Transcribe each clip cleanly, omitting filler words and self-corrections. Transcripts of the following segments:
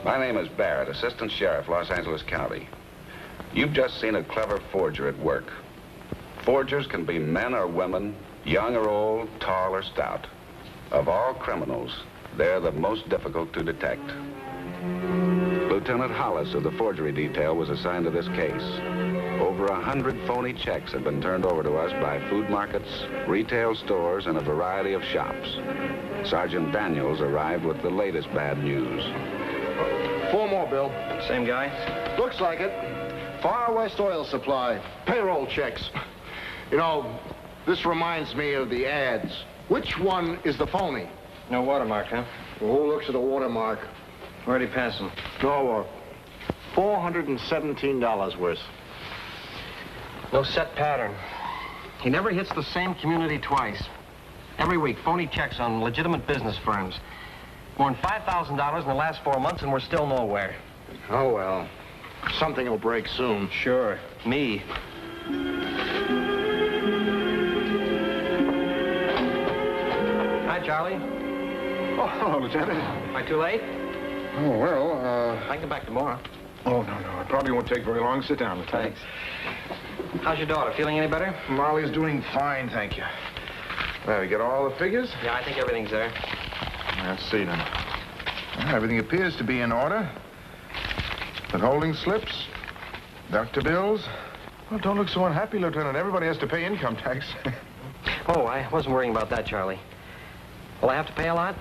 My name is Barrett, Assistant Sheriff, Los Angeles County. You've just seen a clever forger at work. Forgers can be men or women, young or old, tall or stout. Of all criminals, they're the most difficult to detect. Lieutenant Hollis of the forgery detail was assigned to this case. Over 100 phony checks have been turned over to us by food markets, retail stores, and a variety of shops. Sergeant Daniels arrived with the latest bad news. 4 more, Bill. Same guy? Looks like it. Far West Oil Supply. Payroll checks. You know, this reminds me of the ads. Which one is the phony? No watermark, huh? Well, who looks at a watermark? Where'd he pass him? No, $417 worth. No set pattern. He never hits the same community twice. Every week, phony checks on legitimate business firms. More than $5,000 in the last 4 months, and we're still nowhere. Oh, well. Something will break soon. Sure. Me. Hi, Charlie. Oh, hello, Lieutenant. Am I too late? Oh, well, I can come back tomorrow. Oh, no. It probably won't take very long. Sit down, Lieutenant. Thanks. How's your daughter? Feeling any better? Molly's doing fine, thank you. Well, we get all the figures? Yeah, I think everything's there. Let's see, then. Well, everything appears to be in order. Withholding slips, doctor bills. Well, don't look so unhappy, Lieutenant. Everybody has to pay income tax. Oh, I wasn't worrying about that, Charlie. Will I have to pay a lot?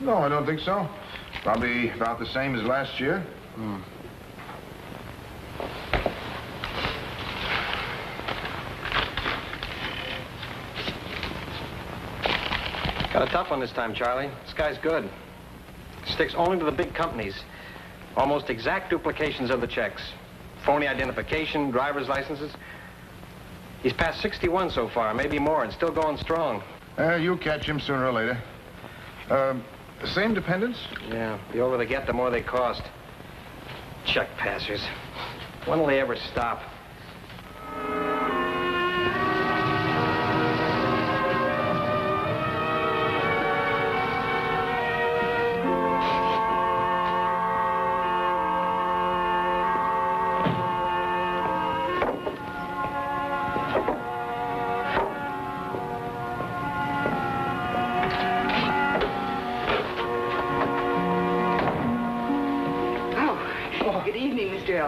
No, I don't think so. Probably about the same as last year. Got a tough one this time, Charlie. This guy's good. Sticks only to the big companies. Almost exact duplications of the checks. Phony identification, driver's licenses. He's passed 61 so far, maybe more, and still going strong. You'll catch him sooner or later. Same dependents? Yeah, the older they get, the more they cost. Check passers. When will they ever stop?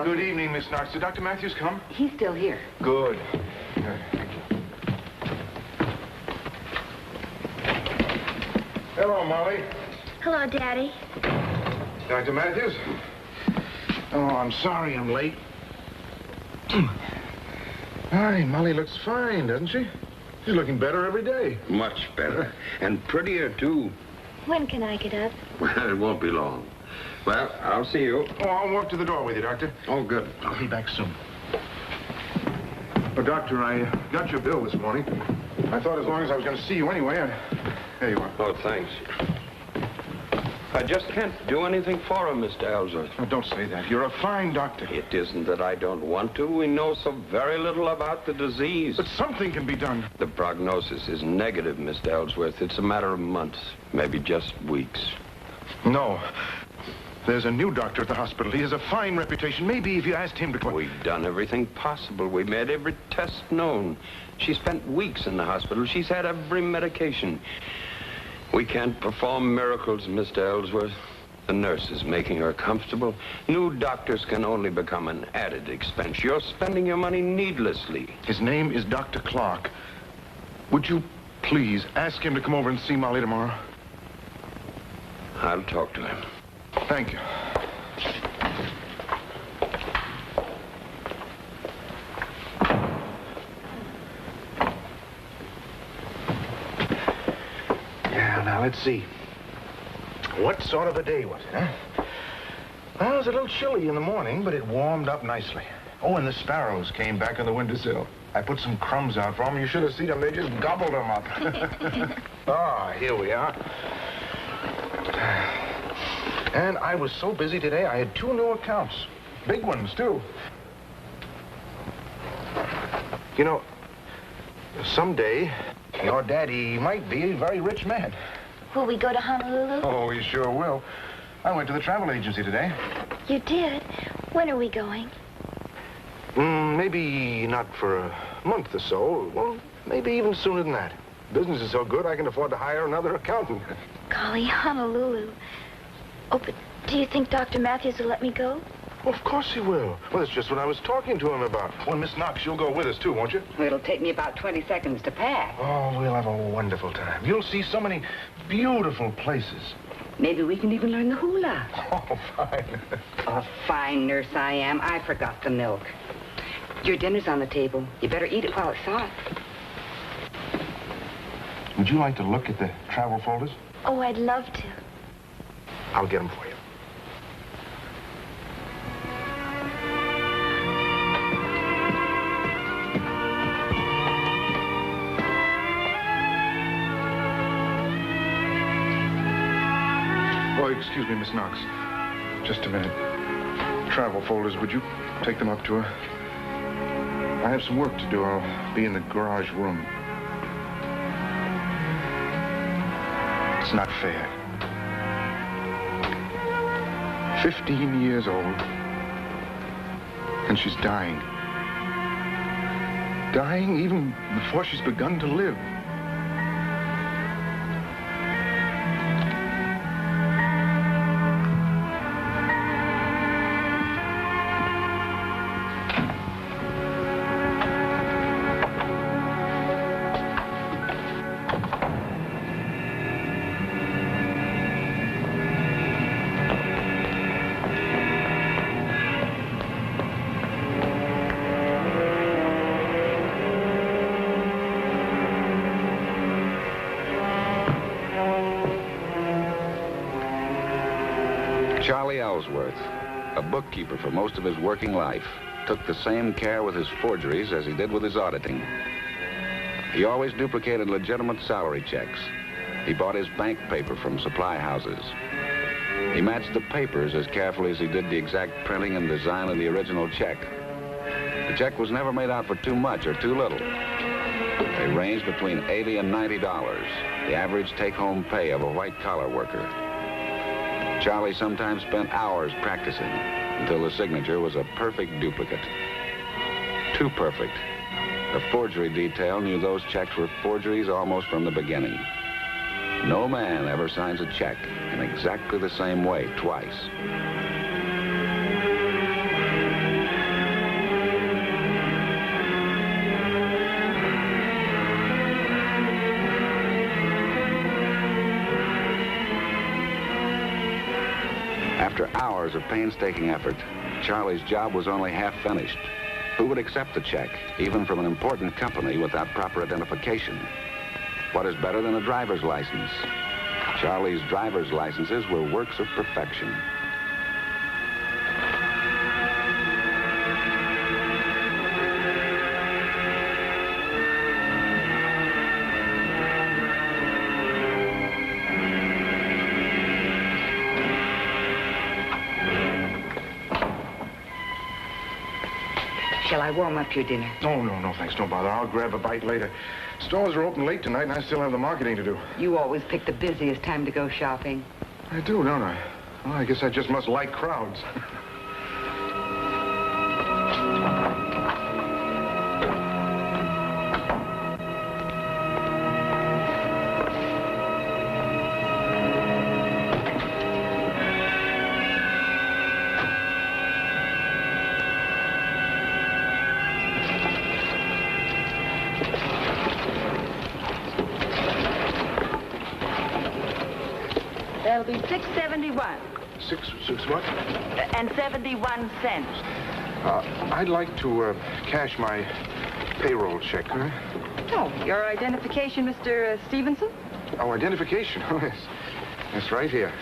Good evening, Miss Knox. Did Dr. Matthews come? He's still here. Good. Hello, Molly. Hello, Daddy. Dr. Matthews? Oh, I'm sorry I'm late. Hi, Molly looks fine, doesn't she? She's looking better every day. Much better. And prettier, too. When can I get up? Well, it won't be long. Well, I'll see you. Oh, I'll walk to the door with you, Doctor. Oh, good. I'll be back soon. Oh, Doctor, I got your bill this morning. I thought as long as I was going to see you anyway, There you are. Oh, thanks. I just can't do anything for him, Mr. Ellsworth. Oh, don't say that. You're a fine doctor. It isn't that I don't want to. We know so very little about the disease. But something can be done. The prognosis is negative, Mr. Ellsworth. It's a matter of months, maybe just weeks. No. There's a new doctor at the hospital. He has a fine reputation. Maybe if you asked him to come... We've done everything possible. We made every test known. She spent weeks in the hospital. She's had every medication. We can't perform miracles, Mr. Ellsworth. The nurse is making her comfortable. New doctors can only become an added expense. You're spending your money needlessly. His name is Dr. Clark. Would you please ask him to come over and see Molly tomorrow? I'll talk to him. Thank you. Yeah, now let's see. What sort of a day was it, huh? Well, it was a little chilly in the morning, but it warmed up nicely. Oh, and the sparrows came back on the windowsill. I put some crumbs out for them. You should have seen them. They just gobbled them up. Ah, here we are. And I was so busy today, I had 2 new accounts. Big ones, too. You know, someday, your daddy might be a very rich man. Will we go to Honolulu? Oh, he sure will. I went to the travel agency today. You did? When are we going? Maybe not for a month or so. Well, maybe even sooner than that. Business is so good, I can afford to hire another accountant. Golly, Honolulu. Oh, but do you think Dr. Matthews will let me go? Well, of course he will. Well, that's just what I was talking to him about. Well, Miss Knox, you'll go with us, too, won't you? It'll take me about 20 seconds to pack. Oh, we'll have a wonderful time. You'll see so many beautiful places. Maybe we can even learn the hula. Oh, fine. A fine nurse I am. I forgot the milk. Your dinner's on the table. You better eat it while it's hot. Would you like to look at the travel folders? Oh, I'd love to. I'll get them for you. Oh, excuse me, Miss Knox. Just a minute. Travel folders, would you take them up to her? I have some work to do. I'll be in the garage room. It's not fair. 15 years old. And she's dying. Dying even before she's begun to live. Charlie Ellsworth, a bookkeeper for most of his working life, took the same care with his forgeries as he did with his auditing. He always duplicated legitimate salary checks. He bought his bank paper from supply houses. He matched the papers as carefully as he did the exact printing and design of the original check. The check was never made out for too much or too little. They ranged between $80 and $90, the average take-home pay of a white-collar worker. Charlie sometimes spent hours practicing until the signature was a perfect duplicate. Too perfect. The forgery detail knew those checks were forgeries almost from the beginning. No man ever signs a check in exactly the same way twice. After hours of painstaking effort, Charlie's job was only half finished. Who would accept a check, even from an important company, without proper identification? What is better than a driver's license? Charlie's driver's licenses were works of perfection. Shall I warm up your dinner? Oh, no, thanks. Don't bother. I'll grab a bite later. Stores are open late tonight, and I still have the marketing to do. You always pick the busiest time to go shopping. I do, don't I? Well, I guess I just must like crowds. That'll be $6.71. Six what? And 71 cents. I'd like to cash my payroll check, huh? Oh, your identification, Mr. Stevenson? Oh, identification. Oh, yes. That's right here.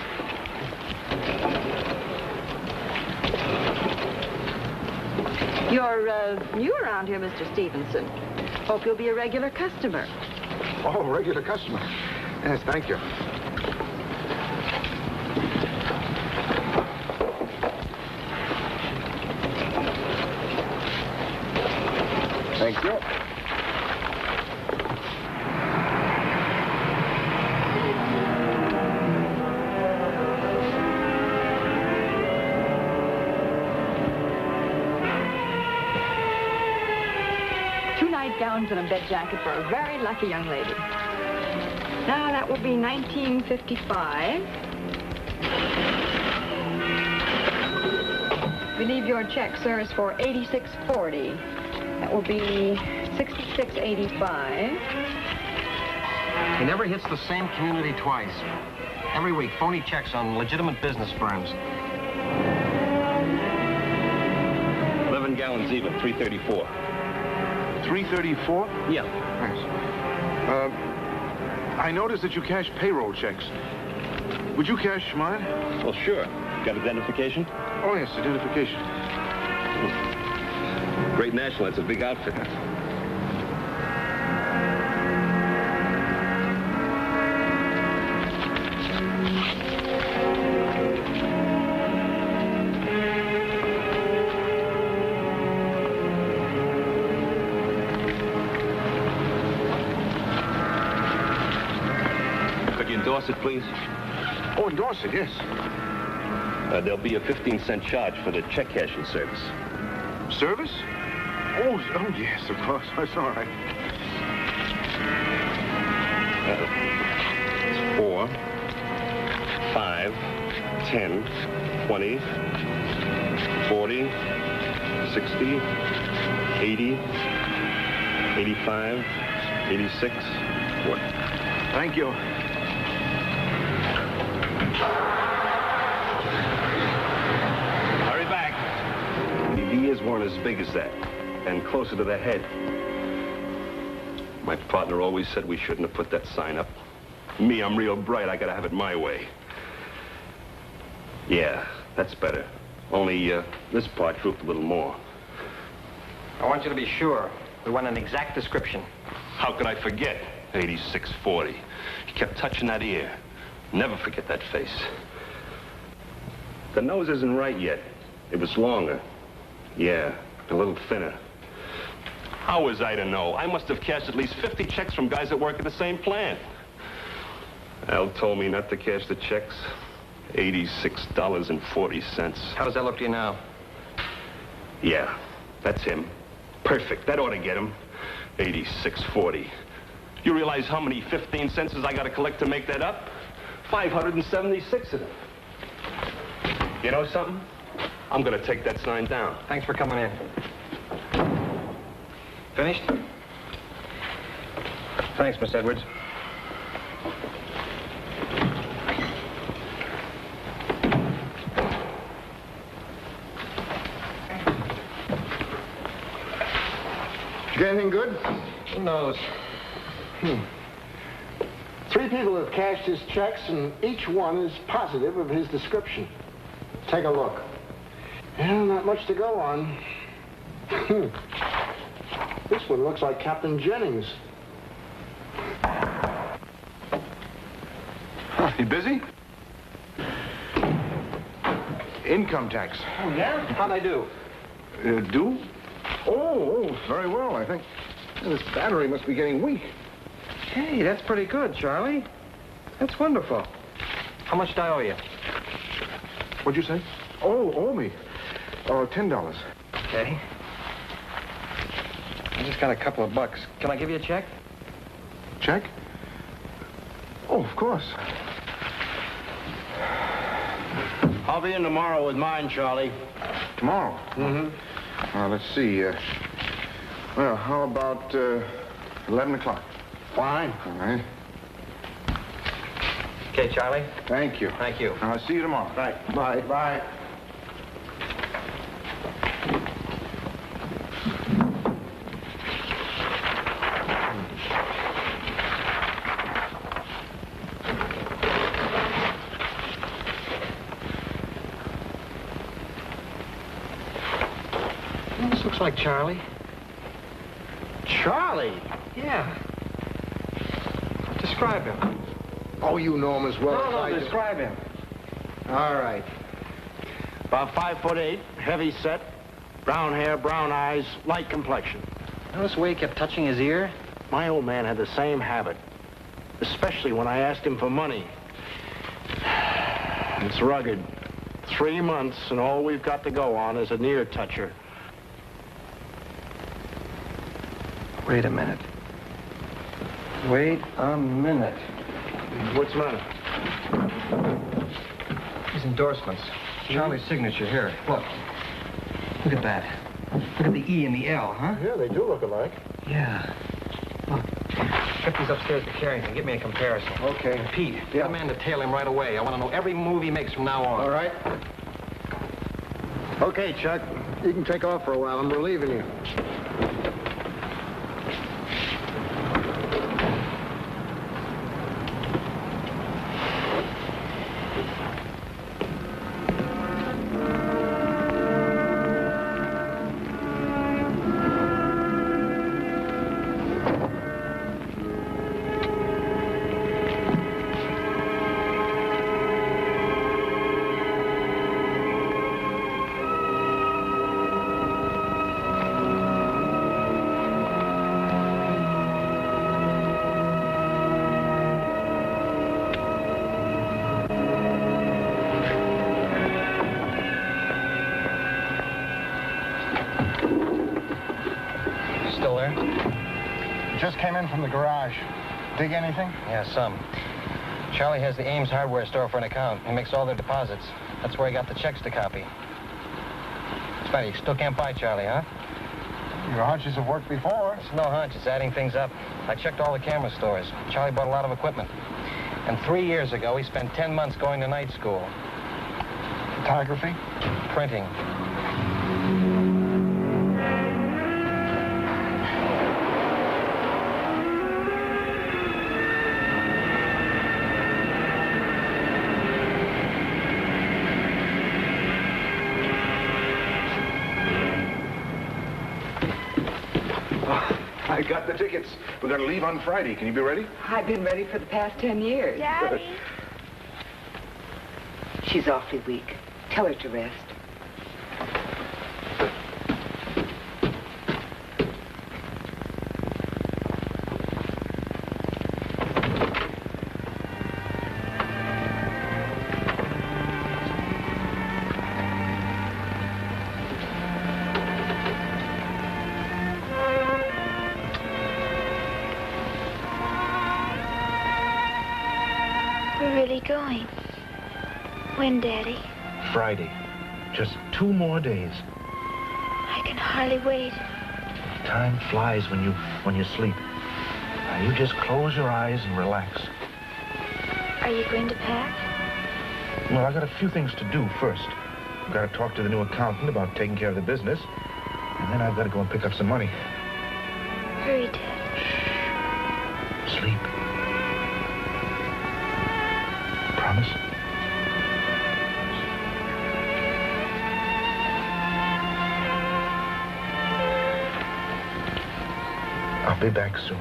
You're new around here, Mr. Stevenson. Hope you'll be a regular customer. Oh, regular customer. Yes, thank you. Thank you. nightgowns and a bed jacket for a very lucky young lady. Now, that will be 1955. I believe your check, sir, is for 86.40. That will be 66.85. He never hits the same community twice. Every week, phony checks on legitimate business firms. 11 gallons even, 334. 334? Yeah. Thanks. I noticed that you cash payroll checks. Would you cash mine? Well, sure. Got identification? Oh, yes, identification. Great National, that's a big outfit. Could you endorse it, please? Oh, endorse it, yes. There'll be a 15-cent charge for the check cashing service. Service? Oh, yes, of course. That's all right. It's 4, 5, 10, 20, 40, 60, 80, 85, 86. What? Thank you. Hurry back. The ears weren't as big as that, and closer to the head. My partner always said we shouldn't have put that sign up. Me, I'm real bright. I gotta have it my way. Yeah, that's better. Only, this part drooped a little more. I want you to be sure. We want an exact description. How could I forget? 8640. He kept touching that ear. Never forget that face. The nose isn't right yet. It was longer. Yeah, a little thinner. How was I to know? I must have cashed at least 50 checks from guys that work at the same plant. Al told me not to cash the checks. $86.40. How does that look to you now? Yeah, that's him. Perfect. That ought to get him. 86.40. You realize how many 15 cents I got to collect to make that up? 576 of them. You know something? I'm going to take that sign down. Thanks for coming in. Finished? Thanks, Miss Edwards. Get anything good? Who knows? 3 people have cashed his checks, and each one is positive of his description. Take a look. Yeah, not much to go on. This one looks like Captain Jennings. Huh, you busy? Income tax. Oh, yeah? How'd I do? Do? Oh, very well, I think. This battery must be getting weak. Hey, that's pretty good, Charlie. That's wonderful. How much do I owe you? What'd you say? Oh, owe me. $10. Okay. I just got a couple of bucks. Can I give you a check? Check? Oh, of course. I'll be in tomorrow with mine, Charlie. Tomorrow? Mm-hmm. Let's see. Well, how about 11 o'clock? Fine. All right. Okay, Charlie. Thank you. Thank you. I'll see you tomorrow. Right. Bye. Bye. This looks like Charlie. Charlie? Yeah. Describe him. Oh, you know him as well as I do. Describe him. All right. About 5'8", heavy set, brown hair, brown eyes, light complexion. Notice the way he kept touching his ear? My old man had the same habit, especially when I asked him for money. It's rugged. 3 months, and all we've got to go on is an ear toucher. Wait a minute. Wait a minute. What's the matter? These endorsements. Charlie's signature here. Look. Look at that. Look at the E and the L, huh? Yeah, they do look alike. Yeah. Look. Get these upstairs to Carrington. Get me a comparison. Okay. And Pete, get a man to tail him right away. I want to know every move he makes from now on. All right. Okay, Chuck. You can take off for a while. I'm relieving you. Still there? Just came in from the garage. Dig anything? Yeah, some. Charlie has the Ames hardware store for an account. He makes all their deposits. That's where he got the checks to copy. It's funny, you still can't buy Charlie, huh? Your hunches have worked before. It's no hunch, it's adding things up. I checked all the camera stores. Charlie bought a lot of equipment. And 3 years ago, he spent 10 months going to night school. Photography? Printing. I got the tickets. We're going to leave on Friday. Can you be ready? I've been ready for the past 10 years. Daddy. She's awfully weak. Tell her to rest. We're really going. When, Daddy? Friday. Just 2 more days. I can hardly wait. Time flies when you sleep. Now, you just close your eyes and relax. Are you going to pack? Well, I got a few things to do first. I've got to talk to the new accountant about taking care of the business. And then I've got to go and pick up some money. Hurry, Dad. Sleep. Promise? I'll be back soon.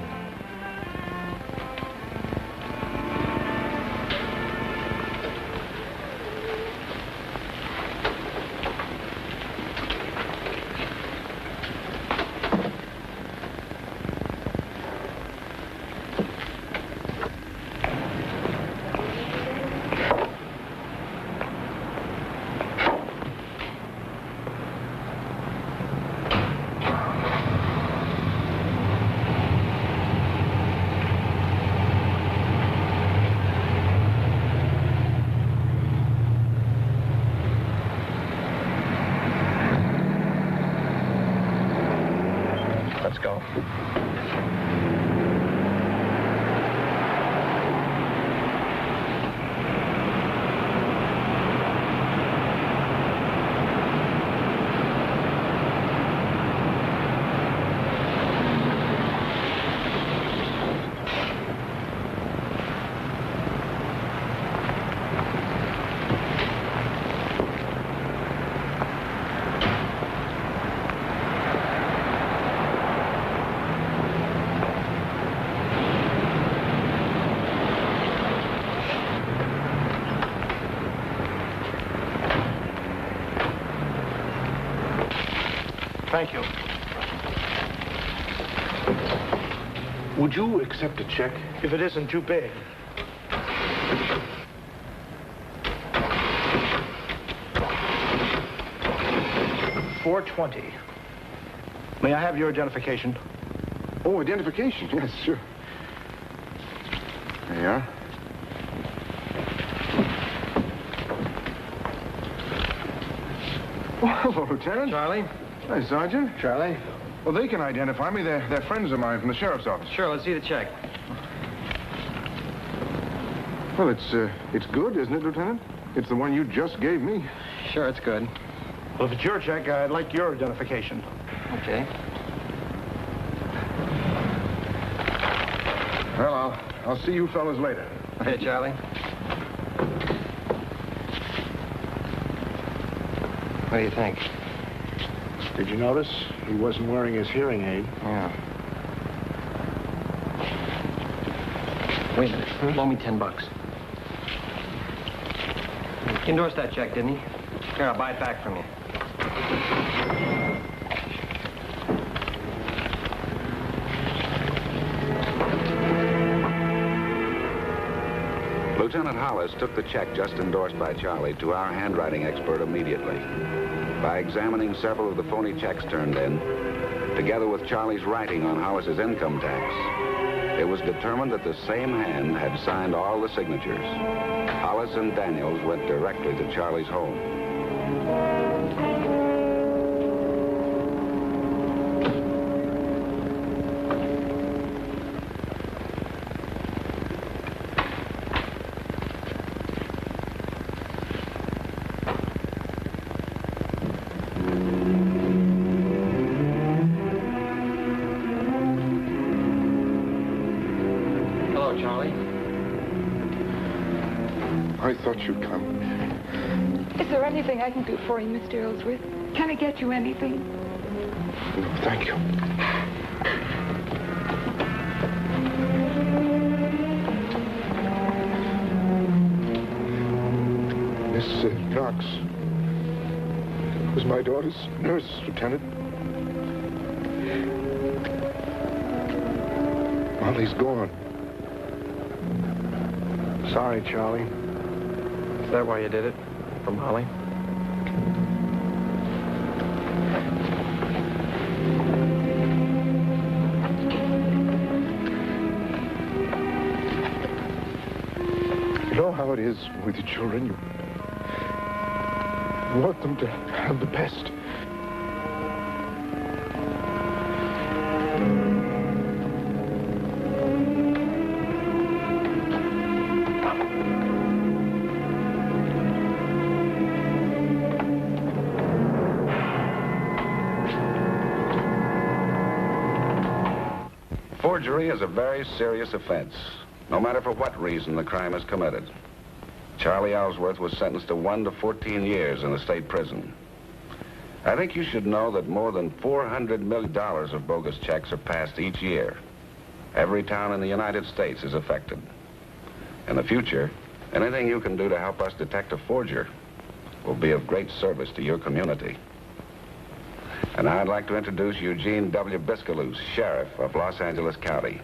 Let's go. Thank you. Would you accept a check? If it isn't too big. $420. May I have your identification? Oh, identification. Yes, sure. There you are. Oh, hello, Lieutenant. Charlie? Hi, Sergeant. Charlie? Well, they can identify me. They're friends of mine from the sheriff's office. Sure, let's see the check. Well, it's good, isn't it, Lieutenant? It's the one you just gave me. Sure, it's good. Well, if it's your check, I'd like your identification. Okay. Well, I'll see you fellas later. Okay, Charlie. What do you think? Did you notice he wasn't wearing his hearing aid? Yeah. Wait a minute. Loan me $10. He endorsed that check, didn't he? Here, I'll buy it back from you. Lieutenant Hollis took the check just endorsed by Charlie to our handwriting expert immediately. By examining several of the phony checks turned in, together with Charlie's writing on Hollis's income tax, it was determined that the same hand had signed all the signatures. Hollis and Daniels went directly to Charlie's home. Hello, Charlie. I thought you'd come. Is there anything I can do for you, Mr. Ellsworth? Can I get you anything? No, thank you. Miss Knox was my daughter's nurse, Lieutenant. Molly's gone. Sorry, Charlie. Is that why you did it? For Molly? You know how it is with your children. You want them to have the best. Forgery is a very serious offense, no matter for what reason the crime is committed. Charlie Ellsworth was sentenced to 1 to 14 years in the state prison. I think you should know that more than $400 million of bogus checks are passed each year. Every town in the United States is affected. In the future, anything you can do to help us detect a forger will be of great service to your community. And I'd like to introduce Eugene W. Biscaluse, Sheriff of Los Angeles County.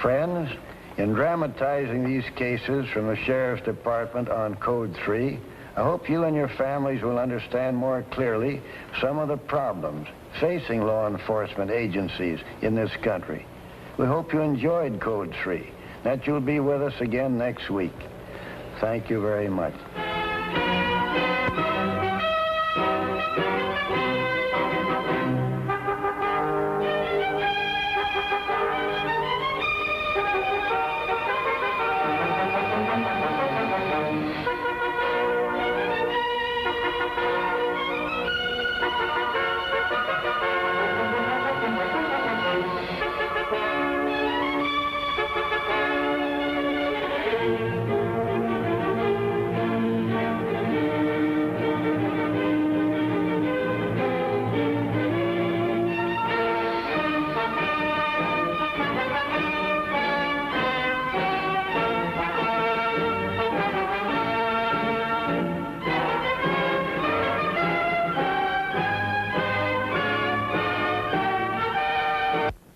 Friends, in dramatizing these cases from the Sheriff's Department on Code 3, I hope you and your families will understand more clearly some of the problems facing law enforcement agencies in this country. We hope you enjoyed Code 3, that you'll be with us again next week. Thank you very much.